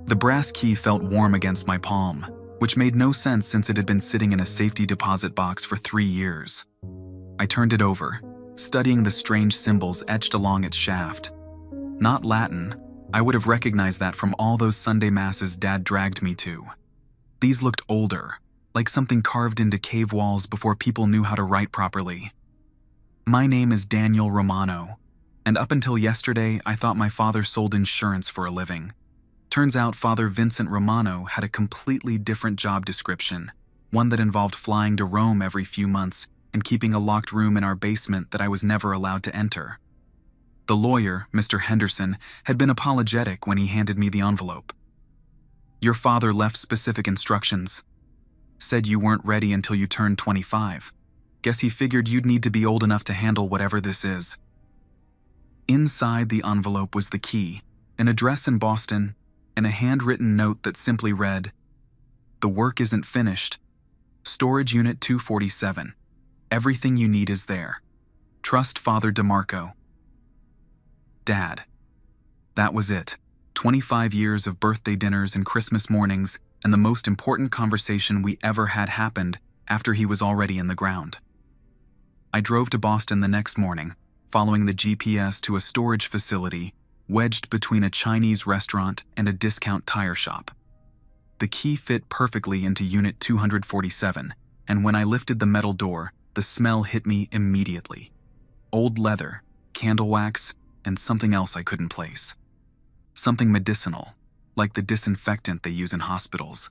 The brass key felt warm against my palm, which made no sense since it had been sitting in a safety deposit box for 3 years. I turned it over, studying the strange symbols etched along its shaft. Not Latin. I would have recognized that from all those Sunday masses Dad dragged me to. These looked older, like something carved into cave walls before people knew how to write properly. My name is Daniel Romano, and up until yesterday I thought my father sold insurance for a living. Turns out Father Vincent Romano had a completely different job description, one that involved flying to Rome every few months and keeping a locked room in our basement that I was never allowed to enter. The lawyer, Mr. Henderson, had been apologetic when he handed me the envelope. "Your father left specific instructions. Said you weren't ready until you turned 25. Guess he figured you'd need to be old enough to handle whatever this is." Inside the envelope was the key, an address in Boston, and a handwritten note that simply read, "The work isn't finished. Storage Unit 247. Everything you need is there. Trust Father DeMarco." Dad. That was it. 25 years of birthday dinners and Christmas mornings, and the most important conversation we ever had happened after he was already in the ground. I drove to Boston the next morning, following the GPS to a storage facility wedged between a Chinese restaurant and a discount tire shop. The key fit perfectly into Unit 247, and when I lifted the metal door, the smell hit me immediately. Old leather, candle wax, and something else I couldn't place. Something medicinal, like the disinfectant they use in hospitals,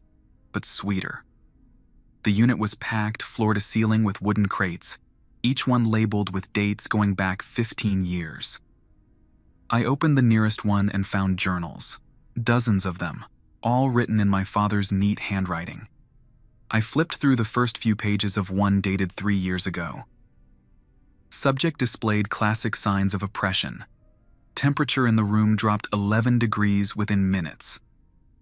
but sweeter. The unit was packed floor to ceiling with wooden crates, each one labeled with dates going back 15 years. I opened the nearest one and found journals, dozens of them, all written in my father's neat handwriting. I flipped through the first few pages of one dated 3 years ago. Subject displayed classic signs of oppression. Temperature in the room dropped 11 degrees within minutes.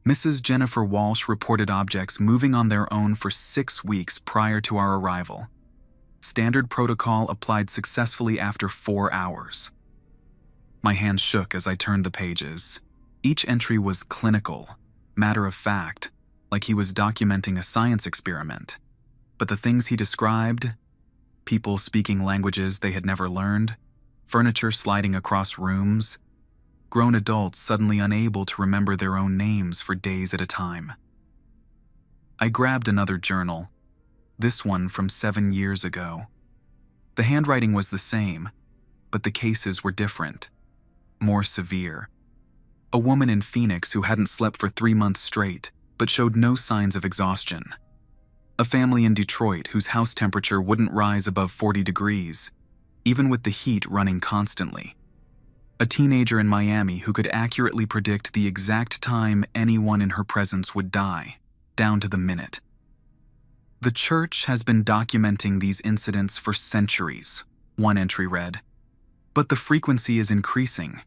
Mrs. Jennifer Walsh reported objects moving on their own for 6 weeks prior to our arrival. Standard protocol applied successfully after 4 hours. My hands shook as I turned the pages. Each entry was clinical, matter of fact, like he was documenting a science experiment. But the things he described, people speaking languages they had never learned, furniture sliding across rooms, grown adults suddenly unable to remember their own names for days at a time. I grabbed another journal, this one from 7 years ago. The handwriting was the same, but the cases were different, more severe. A woman in Phoenix who hadn't slept for 3 months straight, but showed no signs of exhaustion. A family in Detroit whose house temperature wouldn't rise above 40 degrees, even with the heat running constantly. A teenager in Miami who could accurately predict the exact time anyone in her presence would die, down to the minute. "The church has been documenting these incidents for centuries," one entry read, "but the frequency is increasing.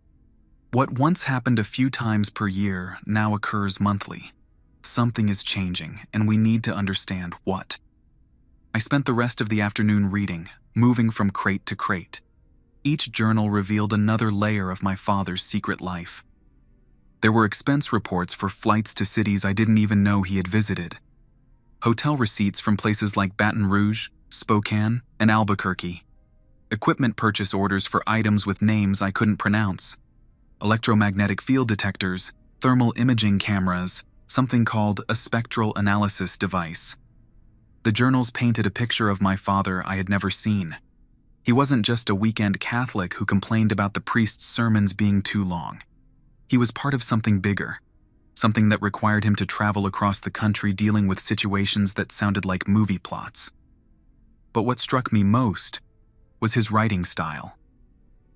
What once happened a few times per year now occurs monthly. Something is changing, and we need to understand what." I spent the rest of the afternoon reading, moving from crate to crate. Each journal revealed another layer of my father's secret life. There were expense reports for flights to cities I didn't even know he had visited. Hotel receipts from places like Baton Rouge, Spokane, and Albuquerque. Equipment purchase orders for items with names I couldn't pronounce. Electromagnetic field detectors, thermal imaging cameras, something called a spectral analysis device. The journals painted a picture of my father I had never seen. He wasn't just a weekend Catholic who complained about the priest's sermons being too long. He was part of something bigger, something that required him to travel across the country dealing with situations that sounded like movie plots. But what struck me most was his writing style.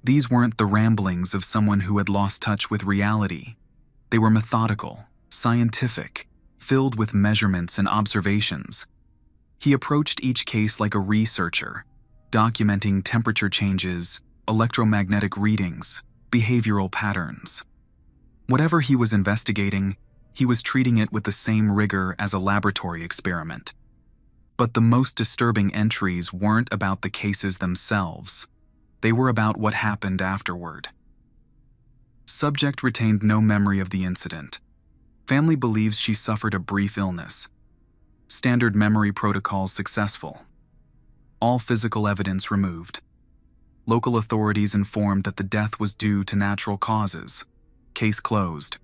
These weren't the ramblings of someone who had lost touch with reality. They were methodical, scientific, filled with measurements and observations. He approached each case like a researcher, documenting temperature changes, electromagnetic readings, behavioral patterns. Whatever he was investigating, he was treating it with the same rigor as a laboratory experiment. But the most disturbing entries weren't about the cases themselves. They were about what happened afterward. Subject retained no memory of the incident. Family believes she suffered a brief illness. Standard memory protocols successful. All physical evidence removed. Local authorities informed that the death was due to natural causes. Case closed.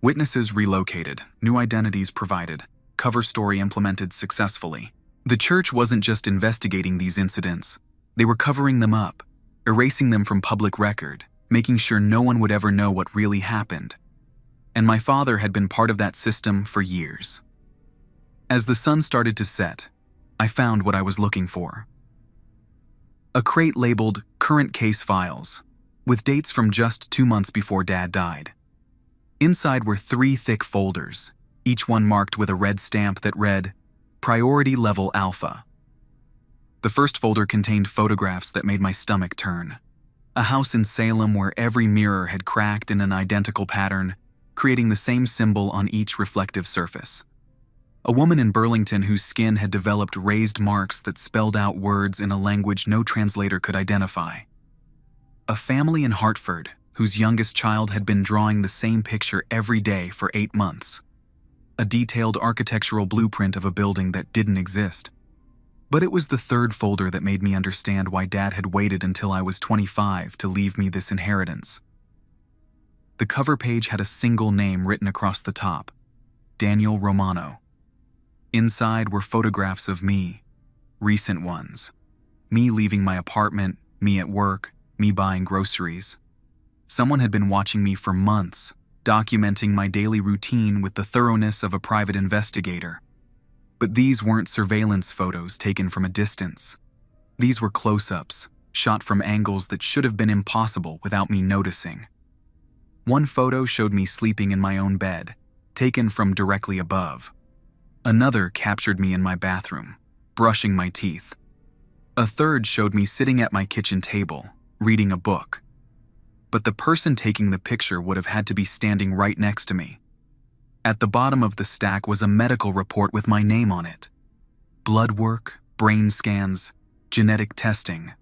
Witnesses relocated, new identities provided, cover story implemented successfully. The church wasn't just investigating these incidents, they were covering them up, erasing them from public record, making sure no one would ever know what really happened. And my father had been part of that system for years. As the sun started to set, I found what I was looking for. A crate labeled Current Case Files, with dates from just 2 months before Dad died. Inside were 3 thick folders, each one marked with a red stamp that read, Priority Level Alpha. The first folder contained photographs that made my stomach turn. A house in Salem where every mirror had cracked in an identical pattern, creating the same symbol on each reflective surface. A woman in Burlington whose skin had developed raised marks that spelled out words in a language no translator could identify. A family in Hartford whose youngest child had been drawing the same picture every day for 8 months. A detailed architectural blueprint of a building that didn't exist. But it was the third folder that made me understand why Dad had waited until I was 25 to leave me this inheritance. The cover page had a single name written across the top, Daniel Romano. Inside were photographs of me, recent ones. Me leaving my apartment, me at work, me buying groceries. Someone had been watching me for months, documenting my daily routine with the thoroughness of a private investigator. But these weren't surveillance photos taken from a distance. These were close-ups, shot from angles that should have been impossible without me noticing. One photo showed me sleeping in my own bed, taken from directly above. Another captured me in my bathroom, brushing my teeth. A third showed me sitting at my kitchen table, reading a book. But the person taking the picture would have had to be standing right next to me. At the bottom of the stack was a medical report with my name on it. Blood work, brain scans, genetic testing,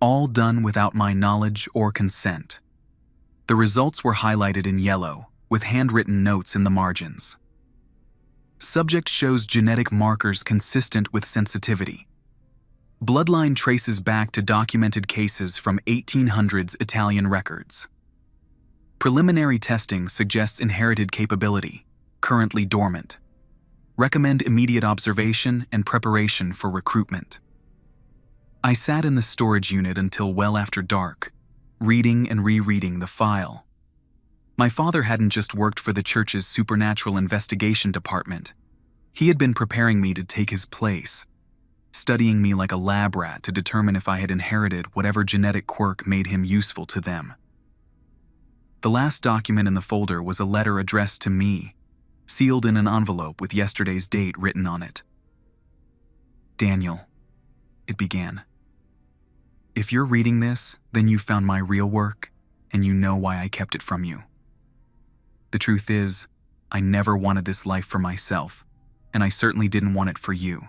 all done without my knowledge or consent. The results were highlighted in yellow, with handwritten notes in the margins. Subject shows genetic markers consistent with sensitivity. Bloodline traces back to documented cases from 1800s Italian records. Preliminary testing suggests inherited capability, currently dormant. Recommend immediate observation and preparation for recruitment. I sat in the storage unit until well after dark, reading and rereading the file. My father hadn't just worked for the church's supernatural investigation department. He had been preparing me to take his place, studying me like a lab rat to determine if I had inherited whatever genetic quirk made him useful to them. The last document in the folder was a letter addressed to me, sealed in an envelope with yesterday's date written on it. Daniel, it began. If you're reading this, then you found my real work, and you know why I kept it from you. The truth is, I never wanted this life for myself, and I certainly didn't want it for you.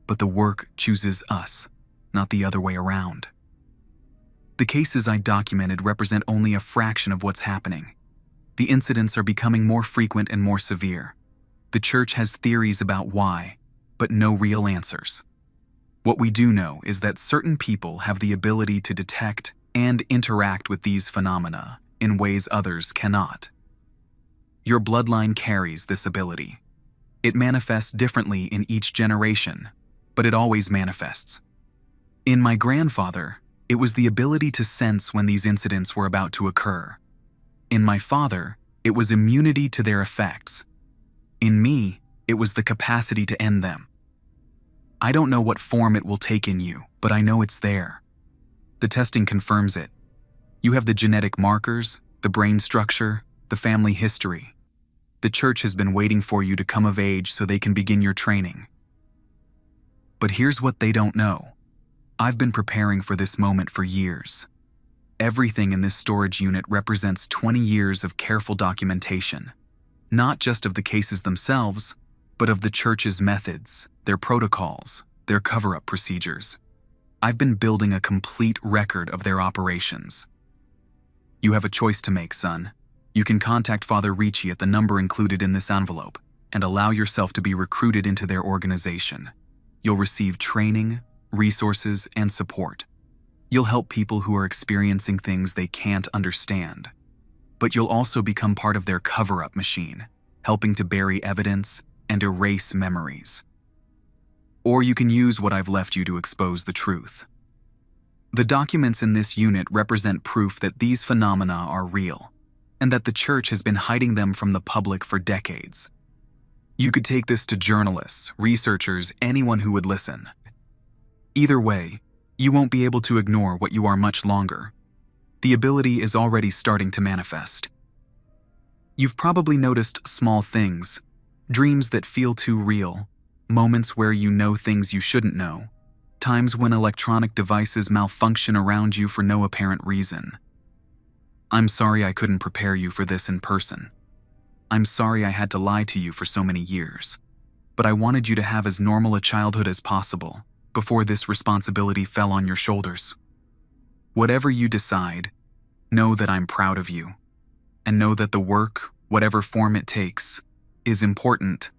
But the work chooses us, not the other way around. The cases I documented represent only a fraction of what's happening. The incidents are becoming more frequent and more severe. The church has theories about why, but no real answers. What we do know is that certain people have the ability to detect and interact with these phenomena in ways others cannot. Your bloodline carries this ability. It manifests differently in each generation, but it always manifests. In my grandfather, it was the ability to sense when these incidents were about to occur. In my father, it was immunity to their effects. In me, it was the capacity to end them. I don't know what form it will take in you, but I know it's there. The testing confirms it. You have the genetic markers, the brain structure, the family history. The church has been waiting for you to come of age so they can begin your training. But here's what they don't know. I've been preparing for this moment for years. Everything in this storage unit represents 20 years of careful documentation, not just of the cases themselves, but of the church's methods, their protocols, their cover-up procedures. I've been building a complete record of their operations. You have a choice to make, son. You can contact Father Ricci at the number included in this envelope and allow yourself to be recruited into their organization. You'll receive training, resources, and support. You'll help people who are experiencing things they can't understand. But you'll also become part of their cover-up machine, helping to bury evidence and erase memories. Or you can use what I've left you to expose the truth. The documents in this unit represent proof that these phenomena are real, and that the church has been hiding them from the public for decades. You could take this to journalists, researchers, anyone who would listen. Either way, you won't be able to ignore what you are much longer. The ability is already starting to manifest. You've probably noticed small things, dreams that feel too real, moments where you know things you shouldn't know, times when electronic devices malfunction around you for no apparent reason. I'm sorry I couldn't prepare you for this in person. I'm sorry I had to lie to you for so many years, but I wanted you to have as normal a childhood as possible before this responsibility fell on your shoulders. Whatever you decide, know that I'm proud of you, and know that the work, whatever form it takes, is important.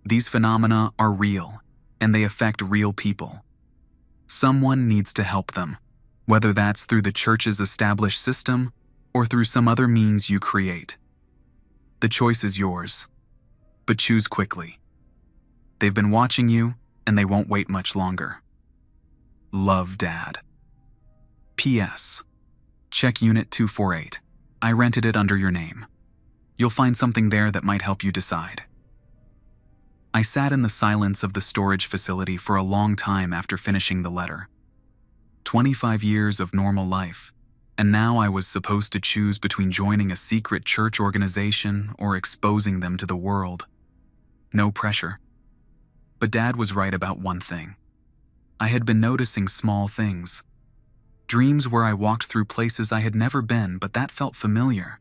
These phenomena are real, and they affect real people. Someone needs to help them, whether that's through the church's established system or through some other means you create. The choice is yours, but choose quickly. They've been watching you, and they won't wait much longer. Love, Dad. P.S. Check Unit 248. I rented it under your name. You'll find something there that might help you decide. I sat in the silence of the storage facility for a long time after finishing the letter. 25 years of normal life, and now I was supposed to choose between joining a secret church organization or exposing them to the world. No pressure. But Dad was right about one thing. I had been noticing small things. Dreams where I walked through places I had never been, but that felt familiar.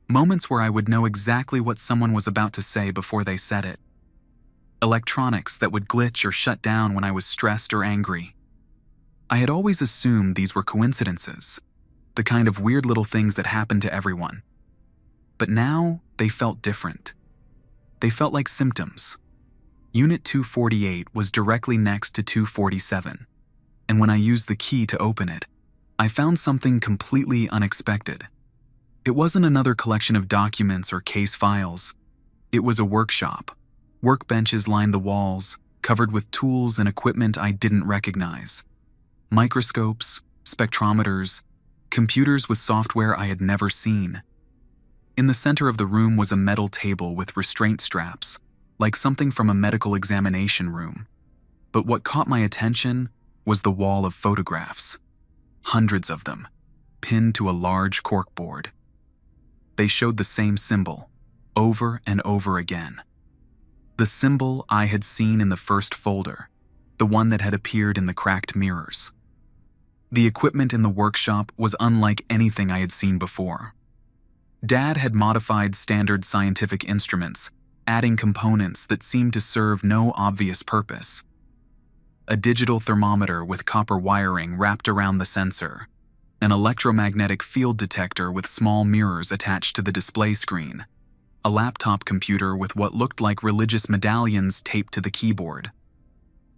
Moments where I would know exactly what someone was about to say before they said it. Electronics that would glitch or shut down when I was stressed or angry. I had always assumed these were coincidences, the kind of weird little things that happen to everyone. But now they felt different. They felt like symptoms. Unit 248 was directly next to 247, and when I used the key to open it, I found something completely unexpected. It wasn't another collection of documents or case files. It was a workshop. Workbenches lined the walls, covered with tools and equipment I didn't recognize. Microscopes, spectrometers, computers with software I had never seen. In the center of the room was a metal table with restraint straps, like something from a medical examination room. But what caught my attention was the wall of photographs. Hundreds of them, pinned to a large corkboard. They showed the same symbol, over and over again. The symbol I had seen in the first folder, the one that had appeared in the cracked mirrors. The equipment in the workshop was unlike anything I had seen before. Dad had modified standard scientific instruments, adding components that seemed to serve no obvious purpose. A digital thermometer with copper wiring wrapped around the sensor, an electromagnetic field detector with small mirrors attached to the display screen, a laptop computer with what looked like religious medallions taped to the keyboard.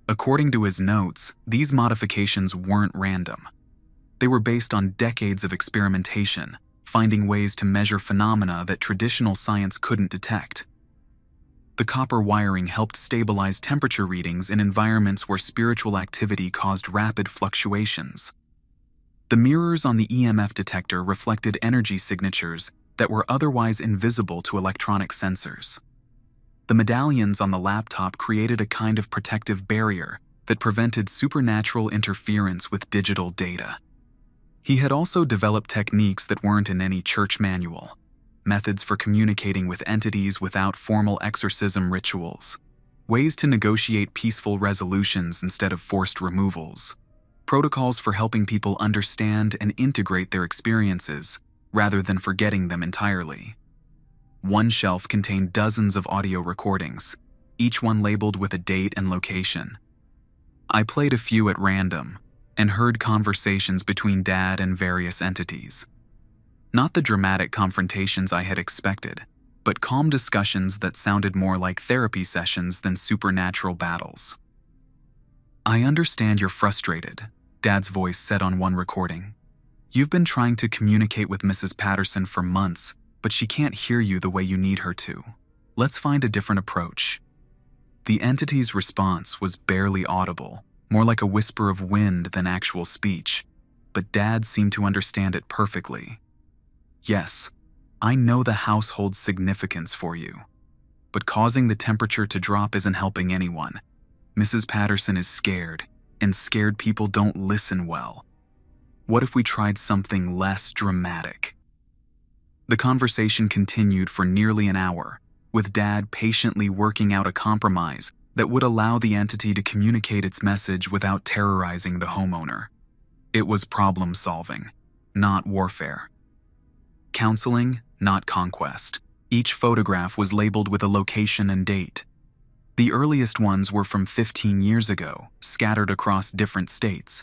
According to his notes, these modifications weren't random. They were based on decades of experimentation, finding ways to measure phenomena that traditional science couldn't detect. The copper wiring helped stabilize temperature readings in environments where spiritual activity caused rapid fluctuations. The mirrors on the EMF detector reflected energy signatures that were otherwise invisible to electronic sensors. The medallions on the laptop created a kind of protective barrier that prevented supernatural interference with digital data. He had also developed techniques that weren't in any church manual, methods for communicating with entities without formal exorcism rituals, ways to negotiate peaceful resolutions instead of forced removals, protocols for helping people understand and integrate their experiences rather than forgetting them entirely. One shelf contained dozens of audio recordings, each one labeled with a date and location. I played a few at random and heard conversations between Dad and various entities. Not the dramatic confrontations I had expected, but calm discussions that sounded more like therapy sessions than supernatural battles. "I understand you're frustrated," Dad's voice said on one recording. "You've been trying to communicate with Mrs. Patterson for months, but she can't hear you the way you need her to. Let's find a different approach." The entity's response was barely audible, more like a whisper of wind than actual speech, but Dad seemed to understand it perfectly. "Yes, I know the house holds significance for you, but causing the temperature to drop isn't helping anyone. Mrs. Patterson is scared, and scared people don't listen well. What if we tried something less dramatic?" The conversation continued for nearly an hour, with Dad patiently working out a compromise that would allow the entity to communicate its message without terrorizing the homeowner. It was problem solving, not warfare. Counseling, not conquest. Each photograph was labeled with a location and date. The earliest ones were from 15 years ago, scattered across different states.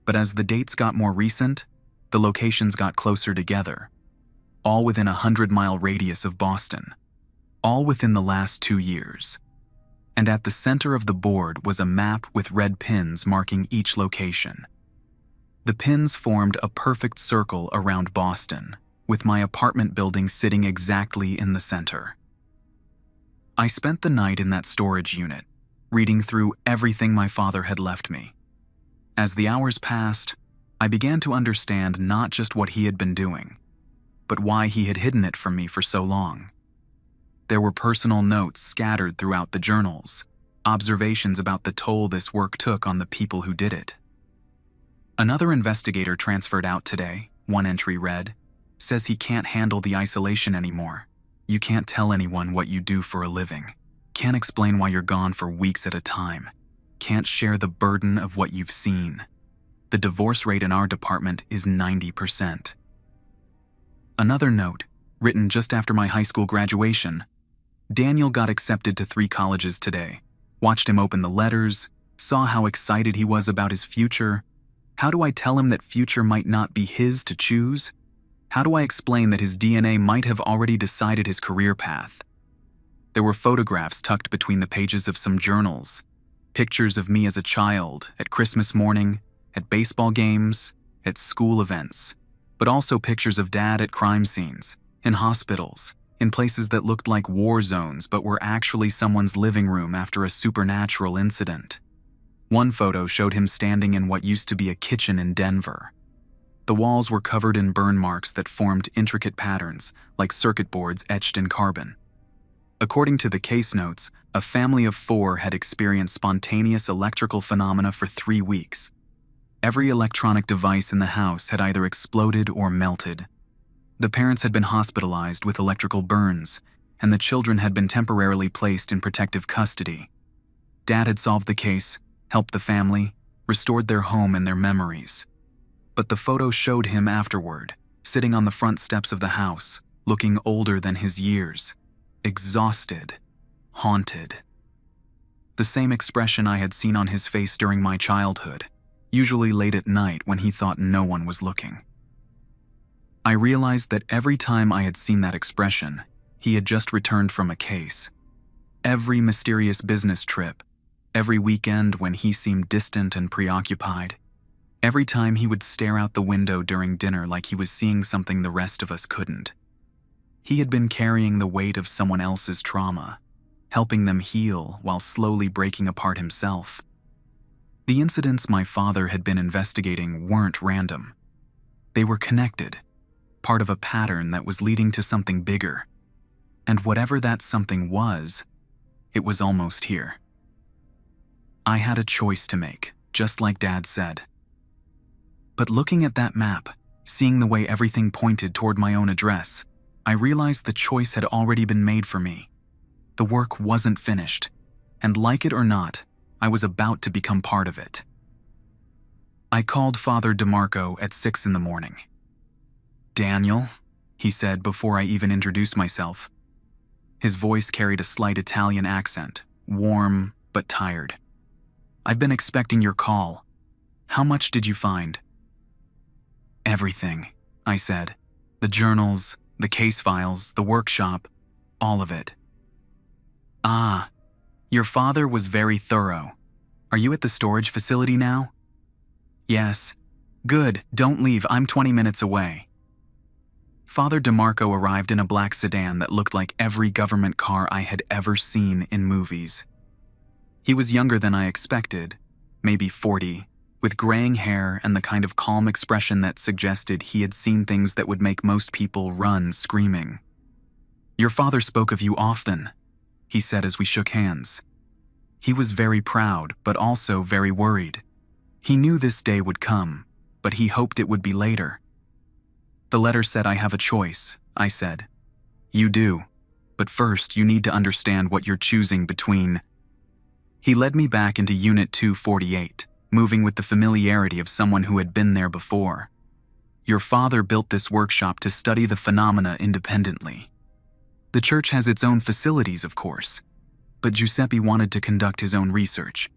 But as the dates got more recent, the locations got closer together, all within a 100-mile radius of Boston, all within the last 2 years. And at the center of the board was a map with red pins marking each location. The pins formed a perfect circle around Boston, with my apartment building sitting exactly in the center. I spent the night in that storage unit, reading through everything my father had left me. As the hours passed, I began to understand not just what he had been doing, but why he had hidden it from me for so long. There were personal notes scattered throughout the journals, observations about the toll this work took on the people who did it. "Another investigator transferred out today," one entry read, "says he can't handle the isolation anymore. You can't tell anyone what you do for a living. Can't explain why you're gone for weeks at a time. Can't share the burden of what you've seen. The divorce rate in our department is 90%. Another note, written just after my high school graduation. "Daniel got accepted to 3 colleges today. Watched him open the letters, saw how excited he was about his future. How do I tell him that future might not be his to choose? How do I explain that his DNA might have already decided his career path?" There were photographs tucked between the pages of some journals, pictures of me as a child, at Christmas morning, at baseball games, at school events, but also pictures of Dad at crime scenes, in hospitals, in places that looked like war zones but were actually someone's living room after a supernatural incident. One photo showed him standing in what used to be a kitchen in Denver. The walls were covered in burn marks that formed intricate patterns, like circuit boards etched in carbon. According to the case notes, a family of 4 had experienced spontaneous electrical phenomena for 3 weeks. Every electronic device in the house had either exploded or melted. The parents had been hospitalized with electrical burns, and the children had been temporarily placed in protective custody. Dad had solved the case, helped the family, restored their home and their memories. But the photo showed him afterward, sitting on the front steps of the house, looking older than his years, exhausted, haunted. The same expression I had seen on his face during my childhood, usually late at night when he thought no one was looking. I realized that every time I had seen that expression, he had just returned from a case. Every mysterious business trip, every weekend when he seemed distant and preoccupied, every time he would stare out the window during dinner like he was seeing something the rest of us couldn't. He had been carrying the weight of someone else's trauma, helping them heal while slowly breaking apart himself. The incidents my father had been investigating weren't random. They were connected, part of a pattern that was leading to something bigger. And whatever that something was, it was almost here. I had a choice to make, just like Dad said. But looking at that map, seeing the way everything pointed toward my own address, I realized the choice had already been made for me. The work wasn't finished, and like it or not, I was about to become part of it. I called Father DeMarco at 6 in the morning. "Daniel," he said before I even introduced myself. His voice carried a slight Italian accent, warm but tired. "I've been expecting your call. How much did you find?" "Everything," I said. The journals, the case files, the workshop, all of it. Ah, your father was very thorough. Are you at the storage facility now? Yes. Good, don't leave, I'm 20 minutes away. Father DeMarco arrived in a black sedan that looked like every government car I had ever seen in movies. He was younger than I expected, maybe 40, with graying hair and the kind of calm expression that suggested he had seen things that would make most people run screaming. Your father spoke of you often, he said as we shook hands. He was very proud, but also very worried. He knew this day would come, but he hoped it would be later. The letter said I have a choice, I said. You do, but first you need to understand what you're choosing between. He led me back into Unit 248, moving with the familiarity of someone who had been there before. Your father built this workshop to study the phenomena independently. The church has its own facilities, of course, but Giuseppe wanted to conduct his own research.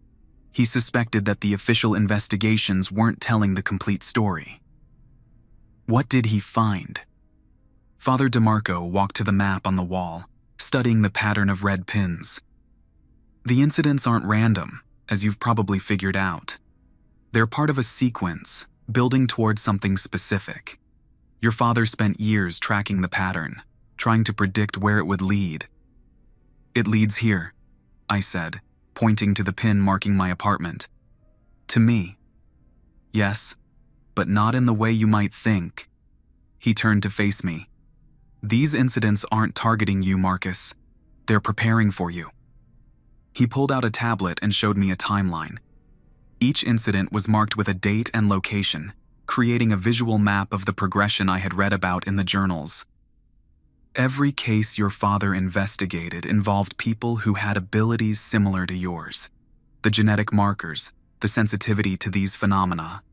He suspected that the official investigations weren't telling the complete story. What did he find? Father DeMarco walked to the map on the wall, studying the pattern of red pins. The incidents aren't random, as you've probably figured out. They're part of a sequence, building towards something specific. Your father spent years tracking the pattern, trying to predict where it would lead. It leads here, I said, pointing to the pin marking my apartment. To me. Yes, but not in the way you might think. He turned to face me. These incidents aren't targeting you, Marcus. They're preparing for you. He pulled out a tablet and showed me a timeline. Each incident was marked with a date and location, creating a visual map of the progression I had read about in the journals. Every case your father investigated involved people who had abilities similar to yours, the genetic markers, the sensitivity to these phenomena.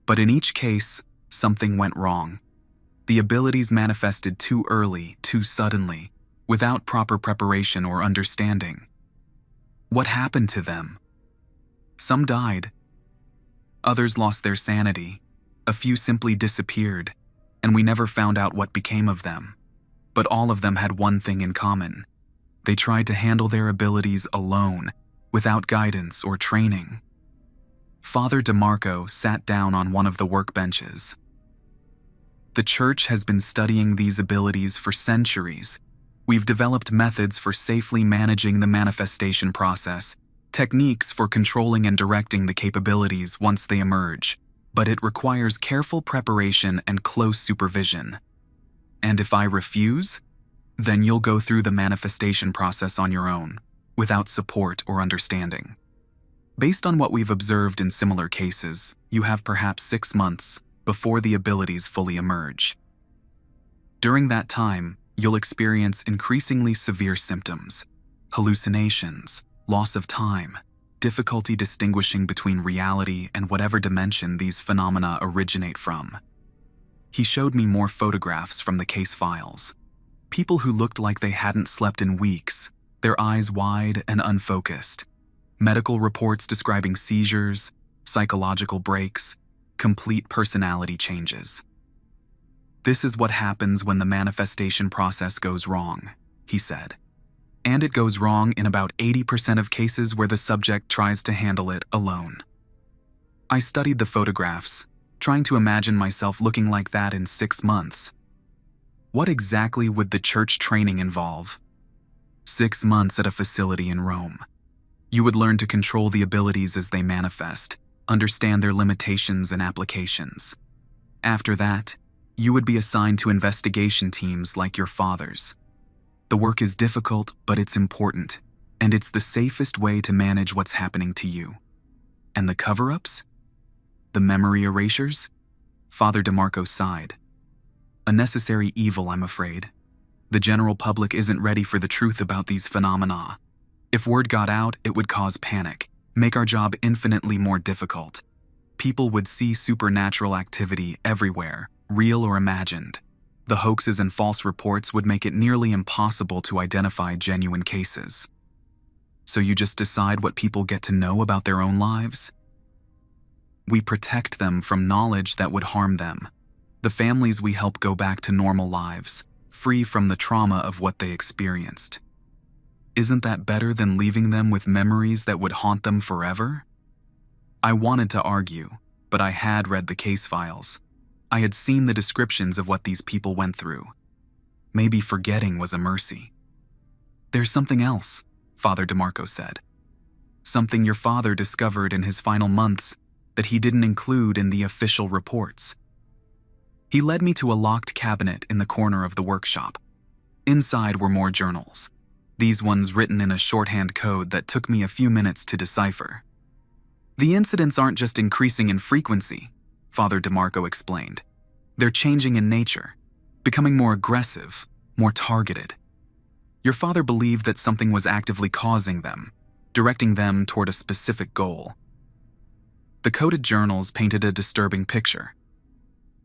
But in each case, something went wrong. The abilities manifested too early, too suddenly, without proper preparation or understanding. What happened to them? Some died. Others lost their sanity. A few simply disappeared, and we never found out what became of them. But all of them had one thing in common. They tried to handle their abilities alone, without guidance or training. Father DeMarco sat down on one of the workbenches. The church has been studying these abilities for centuries. We've developed methods for safely managing the manifestation process, techniques for controlling and directing the capabilities once they emerge, but it requires careful preparation and close supervision. And if I refuse, then you'll go through the manifestation process on your own, without support or understanding. Based on what we've observed in similar cases, you have perhaps 6 months before the abilities fully emerge. During that time, you'll experience increasingly severe symptoms, hallucinations, loss of time, difficulty distinguishing between reality and whatever dimension these phenomena originate from. He showed me more photographs from the case files. People who looked like they hadn't slept in weeks, their eyes wide and unfocused. Medical reports describing seizures, psychological breaks, complete personality changes. This is what happens when the manifestation process goes wrong, he said. And it goes wrong in about 80% of cases where the subject tries to handle it alone. I studied the photographs, trying to imagine myself looking like that in 6 months. What exactly would the church training involve? 6 months at a facility in Rome. You would learn to control the abilities as they manifest, understand their limitations and applications. After that, you would be assigned to investigation teams like your father's. The work is difficult, but it's important, and it's the safest way to manage what's happening to you. And the cover-ups? The memory erasures? Father DeMarco sighed. A necessary evil, I'm afraid. The general public isn't ready for the truth about these phenomena. If word got out, it would cause panic, make our job infinitely more difficult. People would see supernatural activity everywhere, real or imagined. The hoaxes and false reports would make it nearly impossible to identify genuine cases. So you just decide what people get to know about their own lives? We protect them from knowledge that would harm them. The families we help go back to normal lives, free from the trauma of what they experienced. Isn't that better than leaving them with memories that would haunt them forever? I wanted to argue, but I had read the case files. I had seen the descriptions of what these people went through. Maybe forgetting was a mercy. "There's something else," Father DeMarco said. "Something your father discovered in his final months that he didn't include in the official reports." He led me to a locked cabinet in the corner of the workshop. Inside were more journals, these ones written in a shorthand code that took me a few minutes to decipher. "The incidents aren't just increasing in frequency," Father DeMarco explained. "They're changing in nature, becoming more aggressive, more targeted. Your father believed that something was actively causing them, directing them toward a specific goal." The coded journals painted a disturbing picture.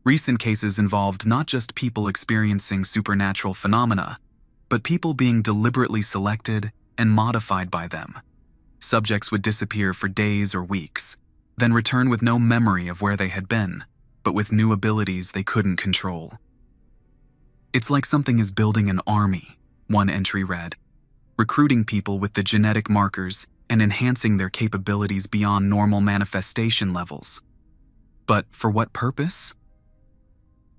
Recent cases involved not just people experiencing supernatural phenomena, but people being deliberately selected and modified by them. Subjects would disappear for days or weeks, then return with no memory of where they had been, but with new abilities they couldn't control. "It's like something is building an army," one entry read, "recruiting people with the genetic markers and enhancing their capabilities beyond normal manifestation levels. But for what purpose?"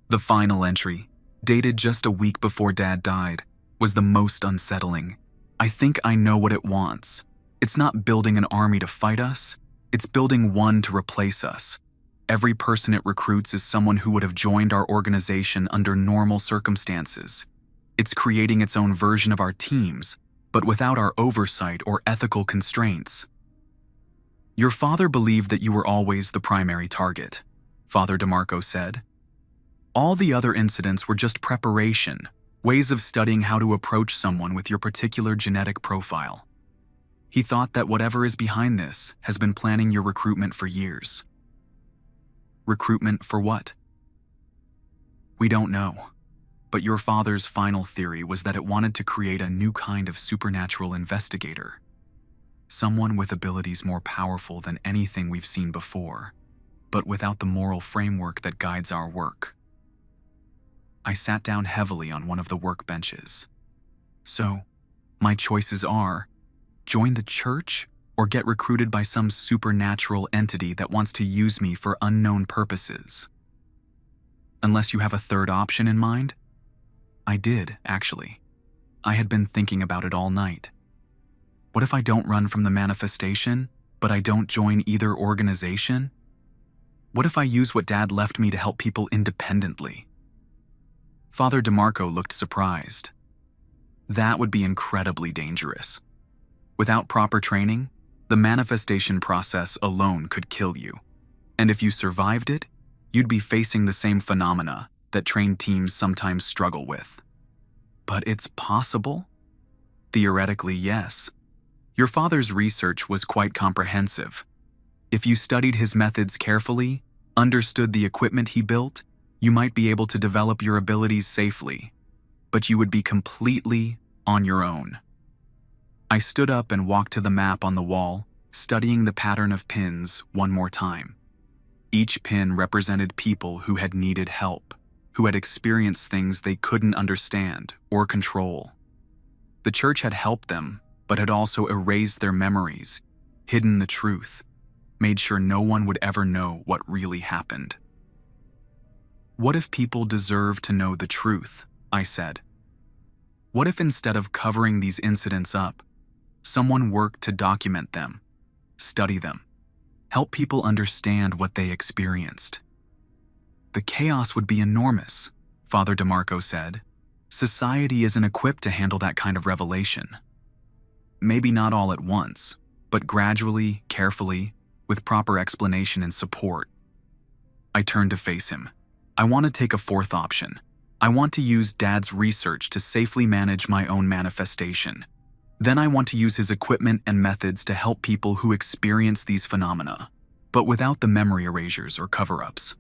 The final entry, dated just a week before Dad died, was the most unsettling. "I think I know what it wants. It's not building an army to fight us, it's building one to replace us. Every person it recruits is someone who would have joined our organization under normal circumstances. It's creating its own version of our teams, but without our oversight or ethical constraints." "Your father believed that you were always the primary target," Father DeMarco said. "All the other incidents were just preparation, ways of studying how to approach someone with your particular genetic profile. He thought that whatever is behind this has been planning your recruitment for years." "Recruitment for what?" "We don't know. But your father's final theory was that it wanted to create a new kind of supernatural investigator. Someone with abilities more powerful than anything we've seen before, but without the moral framework that guides our work." I sat down heavily on one of the workbenches. "So, my choices are, join the church or get recruited by some supernatural entity that wants to use me for unknown purposes. Unless you have a third option in mind?" I did, actually. I had been thinking about it all night. What if I don't run from the manifestation, but I don't join either organization? What if I use what Dad left me to help people independently? Father DeMarco looked surprised. "That would be incredibly dangerous. Without proper training, the manifestation process alone could kill you. And if you survived it, you'd be facing the same phenomena that trained teams sometimes struggle with." "But it's possible?" "Theoretically, yes. Your father's research was quite comprehensive. If you studied his methods carefully, understood the equipment he built, you might be able to develop your abilities safely, but you would be completely on your own." I stood up and walked to the map on the wall, studying the pattern of pins one more time. Each pin represented people who had needed help, who had experienced things they couldn't understand or control. The church had helped them, but had also erased their memories, hidden the truth, made sure no one would ever know what really happened. "What if people deserve to know the truth?" I said. "What if instead of covering these incidents up, someone worked to document them, study them, help people understand what they experienced?" "The chaos would be enormous," Father DeMarco said. "Society isn't equipped to handle that kind of revelation. Maybe not all at once, but gradually, carefully, with proper explanation and support." I turned to face him. "I want to take a fourth option. I want to use Dad's research to safely manage my own manifestation. Then I want to use his equipment and methods to help people who experience these phenomena, but without the memory erasures or cover-ups.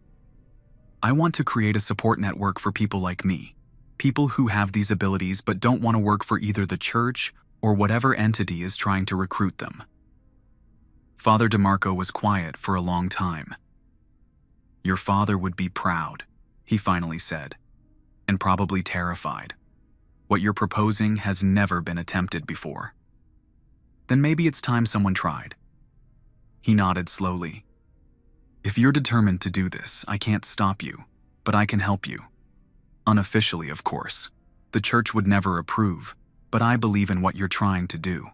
I want to create a support network for people like me, people who have these abilities but don't want to work for either the church or whatever entity is trying to recruit them." Father DeMarco was quiet for a long time. "Your father would be proud," he finally said, and probably terrified. What you're proposing has never been attempted before. Then maybe it's time someone tried. He nodded slowly. If you're determined to do this, I can't stop you, but I can help you. Unofficially, of course. The church would never approve, but I believe in what you're trying to do.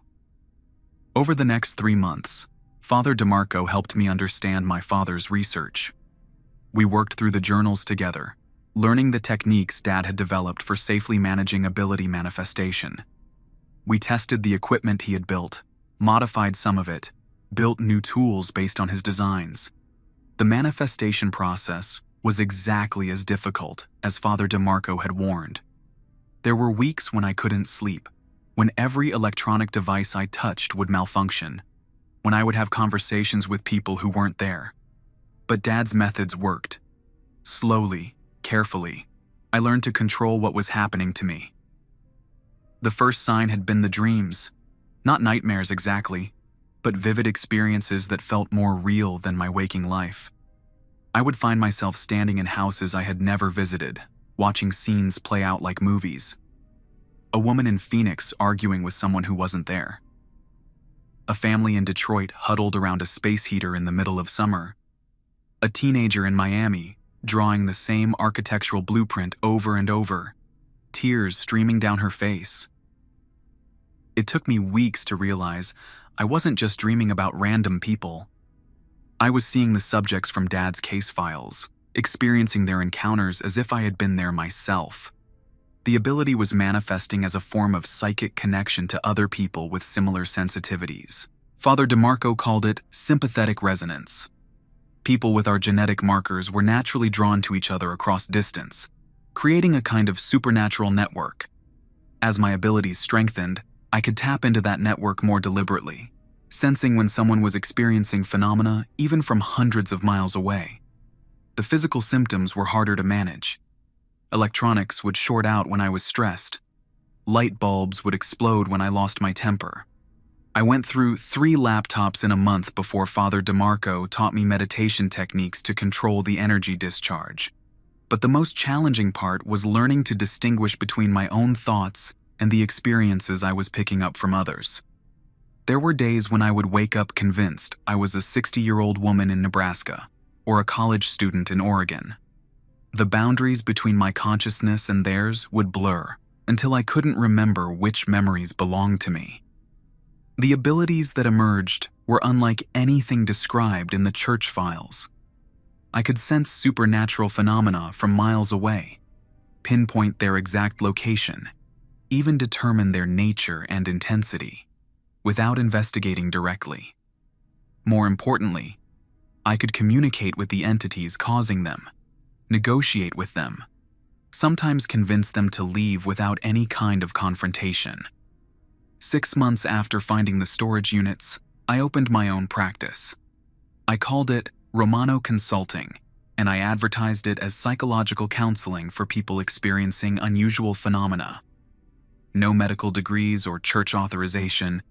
Over the next 3 months, Father DeMarco helped me understand my father's research. We worked through the journals together, learning the techniques Dad had developed for safely managing ability manifestation. We tested the equipment he had built, modified some of it, built new tools based on his designs. The manifestation process was exactly as difficult as Father DeMarco had warned. There were weeks when I couldn't sleep, when every electronic device I touched would malfunction, when I would have conversations with people who weren't there. But Dad's methods worked. Slowly, carefully, I learned to control what was happening to me. The first sign had been the dreams. Not nightmares exactly, but vivid experiences that felt more real than my waking life. I would find myself standing in houses I had never visited, watching scenes play out like movies. A woman in Phoenix arguing with someone who wasn't there. A family in Detroit huddled around a space heater in the middle of summer. A teenager in Miami drawing the same architectural blueprint over and over, tears streaming down her face. It took me weeks to realize I wasn't just dreaming about random people. I was seeing the subjects from Dad's case files, experiencing their encounters as if I had been there myself. The ability was manifesting as a form of psychic connection to other people with similar sensitivities. Father DeMarco called it sympathetic resonance. People with our genetic markers were naturally drawn to each other across distance, creating a kind of supernatural network. As my abilities strengthened, I could tap into that network more deliberately, sensing when someone was experiencing phenomena even from hundreds of miles away. The physical symptoms were harder to manage. Electronics would short out when I was stressed. Light bulbs would explode when I lost my temper. I went through 3 laptops in a month before Father DeMarco taught me meditation techniques to control the energy discharge. But the most challenging part was learning to distinguish between my own thoughts and the experiences I was picking up from others. There were days when I would wake up convinced I was a 60-year-old woman in Nebraska or a college student in Oregon. The boundaries between my consciousness and theirs would blur until I couldn't remember which memories belonged to me. The abilities that emerged were unlike anything described in the church files. I could sense supernatural phenomena from miles away, pinpoint their exact location, even determine their nature and intensity, without investigating directly. More importantly, I could communicate with the entities causing them, negotiate with them, sometimes convince them to leave without any kind of confrontation. 6 months after finding the storage units, I opened my own practice. I called it Romano Consulting, and I advertised it as psychological counseling for people experiencing unusual phenomena. No medical degrees or church authorization,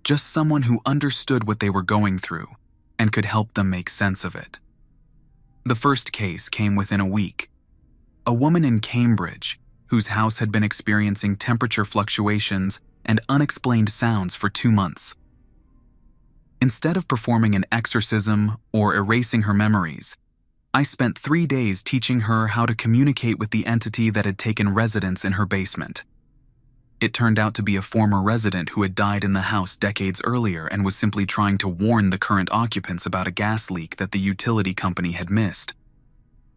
just someone who understood what they were going through and could help them make sense of it. The first case came within a week. A woman in Cambridge, whose house had been experiencing temperature fluctuations and unexplained sounds for 2 months. Instead of performing an exorcism or erasing her memories, I spent 3 days teaching her how to communicate with the entity that had taken residence in her basement. It turned out to be a former resident who had died in the house decades earlier and was simply trying to warn the current occupants about a gas leak that the utility company had missed.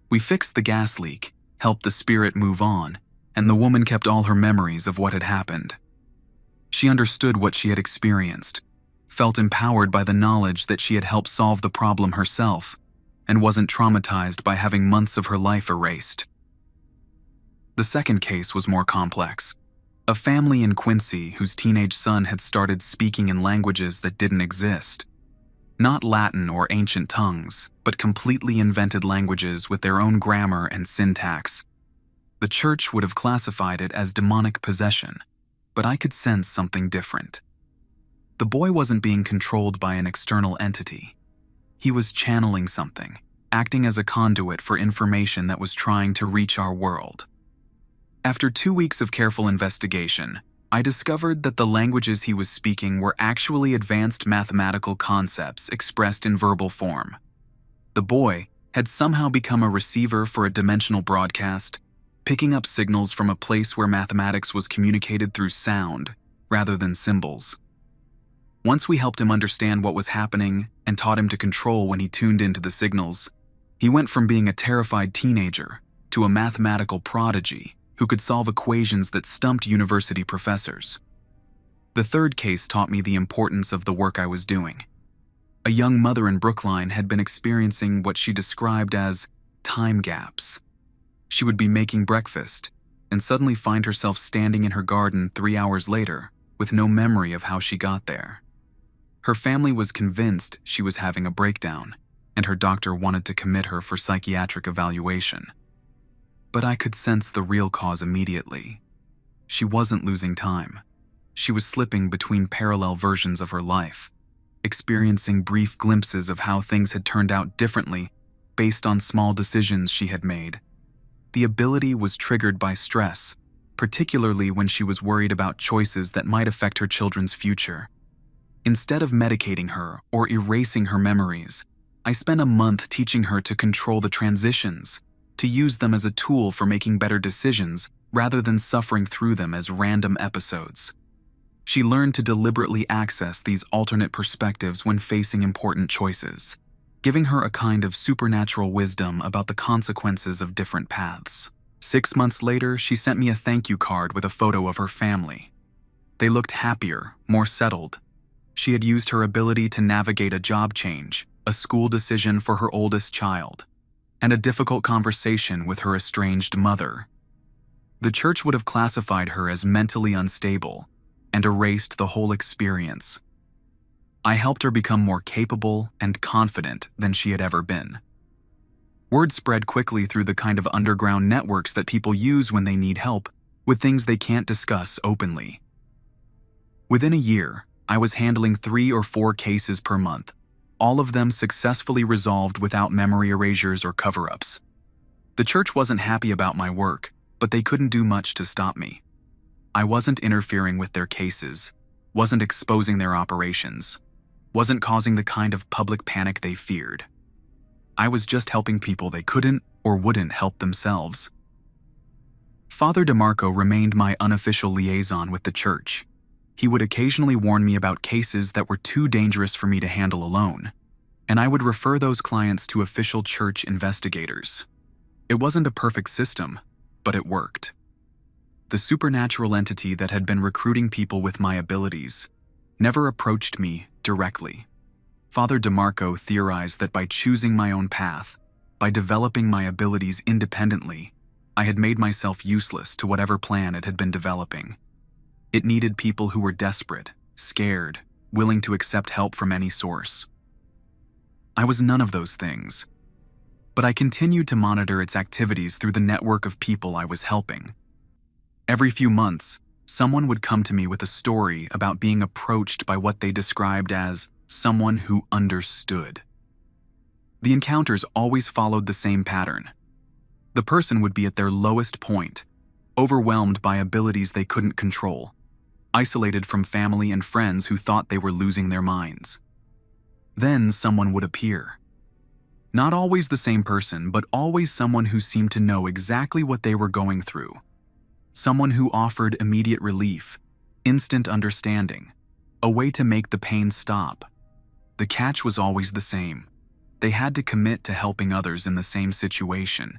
We fixed the gas leak, helped the spirit move on, and the woman kept all her memories of what had happened. She understood what she had experienced, felt empowered by the knowledge that she had helped solve the problem herself, and wasn't traumatized by having months of her life erased. The second case was more complex. A family in Quincy whose teenage son had started speaking in languages that didn't exist. Not Latin or ancient tongues, but completely invented languages with their own grammar and syntax. The church would have classified it as demonic possession, but I could sense something different. The boy wasn't being controlled by an external entity. He was channeling something, acting as a conduit for information that was trying to reach our world. After 2 weeks of careful investigation, I discovered that the languages he was speaking were actually advanced mathematical concepts expressed in verbal form. The boy had somehow become a receiver for a dimensional broadcast, picking up signals from a place where mathematics was communicated through sound rather than symbols. Once we helped him understand what was happening and taught him to control when he tuned into the signals, he went from being a terrified teenager to a mathematical prodigy who could solve equations that stumped university professors. The third case taught me the importance of the work I was doing. A young mother in Brookline had been experiencing what she described as time gaps. She would be making breakfast and suddenly find herself standing in her garden 3 hours later with no memory of how she got there. Her family was convinced she was having a breakdown, and her doctor wanted to commit her for psychiatric evaluation. But I could sense the real cause immediately. She wasn't losing time. She was slipping between parallel versions of her life, experiencing brief glimpses of how things had turned out differently based on small decisions she had made. The ability was triggered by stress, particularly when she was worried about choices that might affect her children's future. Instead of medicating her or erasing her memories, I spent a month teaching her to control the transitions, to use them as a tool for making better decisions rather than suffering through them as random episodes. She learned to deliberately access these alternate perspectives when facing important choices, giving her a kind of supernatural wisdom about the consequences of different paths. 6 months later, she sent me a thank you card with a photo of her family. They looked happier, more settled. She had used her ability to navigate a job change, a school decision for her oldest child, and a difficult conversation with her estranged mother. The church would have classified her as mentally unstable and erased the whole experience. I helped her become more capable and confident than she had ever been. Word spread quickly through the kind of underground networks that people use when they need help with things they can't discuss openly. Within a year, I was handling 3 or 4 cases per month, all of them successfully resolved without memory erasures or cover-ups. The church wasn't happy about my work, but they couldn't do much to stop me. I wasn't interfering with their cases, wasn't exposing their operations, wasn't causing the kind of public panic they feared. I was just helping people they couldn't or wouldn't help themselves. Father DeMarco remained my unofficial liaison with the church. He would occasionally warn me about cases that were too dangerous for me to handle alone, and I would refer those clients to official church investigators. It wasn't a perfect system, but it worked. The supernatural entity that had been recruiting people with my abilities never approached me directly. Father DeMarco theorized that by choosing my own path, by developing my abilities independently, I had made myself useless to whatever plan it had been developing. It needed people who were desperate, scared, willing to accept help from any source. I was none of those things, but I continued to monitor its activities through the network of people I was helping. Every few months, someone would come to me with a story about being approached by what they described as someone who understood. The encounters always followed the same pattern. The person would be at their lowest point, overwhelmed by abilities they couldn't control, isolated from family and friends who thought they were losing their minds. Then someone would appear. Not always the same person, but always someone who seemed to know exactly what they were going through. Someone who offered immediate relief, instant understanding, a way to make the pain stop. The catch was always the same. They had to commit to helping others in the same situation,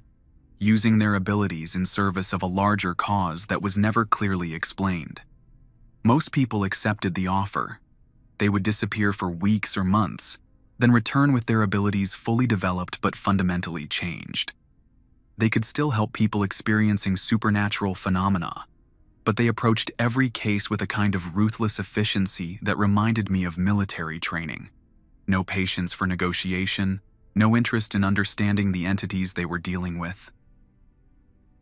using their abilities in service of a larger cause that was never clearly explained. Most people accepted the offer. They would disappear for weeks or months, then return with their abilities fully developed but fundamentally changed. They could still help people experiencing supernatural phenomena, but they approached every case with a kind of ruthless efficiency that reminded me of military training. No patience for negotiation, no interest in understanding the entities they were dealing with.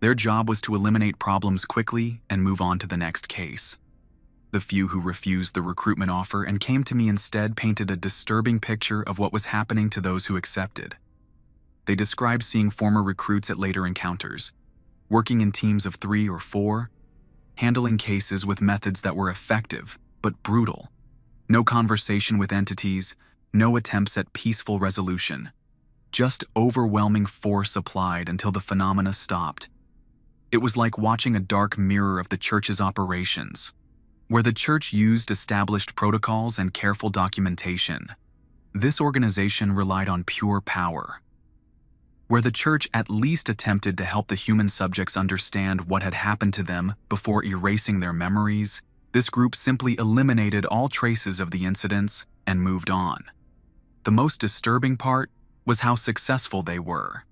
Their job was to eliminate problems quickly and move on to the next case. The few who refused the recruitment offer and came to me instead painted a disturbing picture of what was happening to those who accepted. They described seeing former recruits at later encounters, working in teams of 3 or 4, handling cases with methods that were effective but brutal. No conversation with entities, no attempts at peaceful resolution. Just overwhelming force applied until the phenomena stopped. It was like watching a dark mirror of the church's operations, where the church used established protocols and careful documentation. This organization relied on pure power. Where the church at least attempted to help the human subjects understand what had happened to them before erasing their memories, this group simply eliminated all traces of the incidents and moved on. The most disturbing part was how successful they were.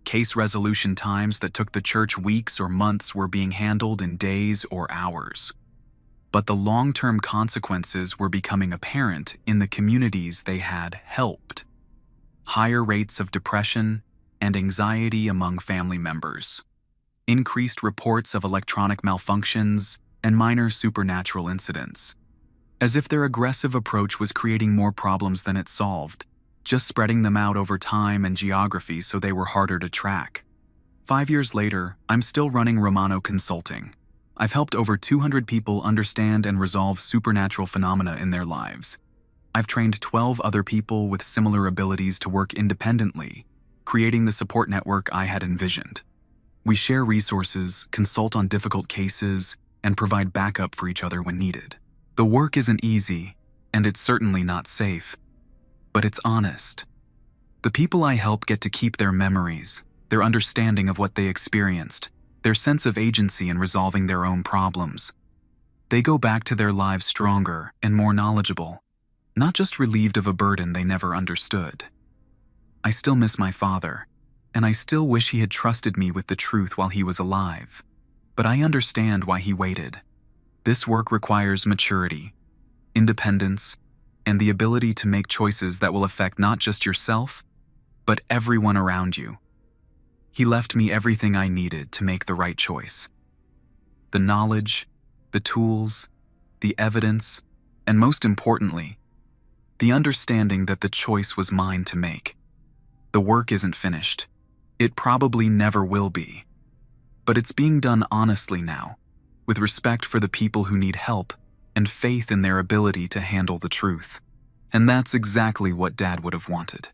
Case resolution times that took the church weeks or months were being handled in days or hours. But the long-term consequences were becoming apparent in the communities they had helped. Higher rates of depression and anxiety among family members. Increased reports of electronic malfunctions and minor supernatural incidents. As if their aggressive approach was creating more problems than it solved, just spreading them out over time and geography so they were harder to track. 5 years later, I'm still running Romano Consulting. I've helped over 200 people understand and resolve supernatural phenomena in their lives. I've trained 12 other people with similar abilities to work independently, creating the support network I had envisioned. We share resources, consult on difficult cases, and provide backup for each other when needed. The work isn't easy, and it's certainly not safe, but it's honest. The people I help get to keep their memories, their understanding of what they experienced, their sense of agency in resolving their own problems. They go back to their lives stronger and more knowledgeable, not just relieved of a burden they never understood. I still miss my father, and I still wish he had trusted me with the truth while he was alive. But I understand why he waited. This work requires maturity, independence, and the ability to make choices that will affect not just yourself, but everyone around you. He left me everything I needed to make the right choice. The knowledge, the tools, the evidence, and most importantly, the understanding that the choice was mine to make. The work isn't finished. It probably never will be. But it's being done honestly now, with respect for the people who need help and faith in their ability to handle the truth. And that's exactly what Dad would have wanted.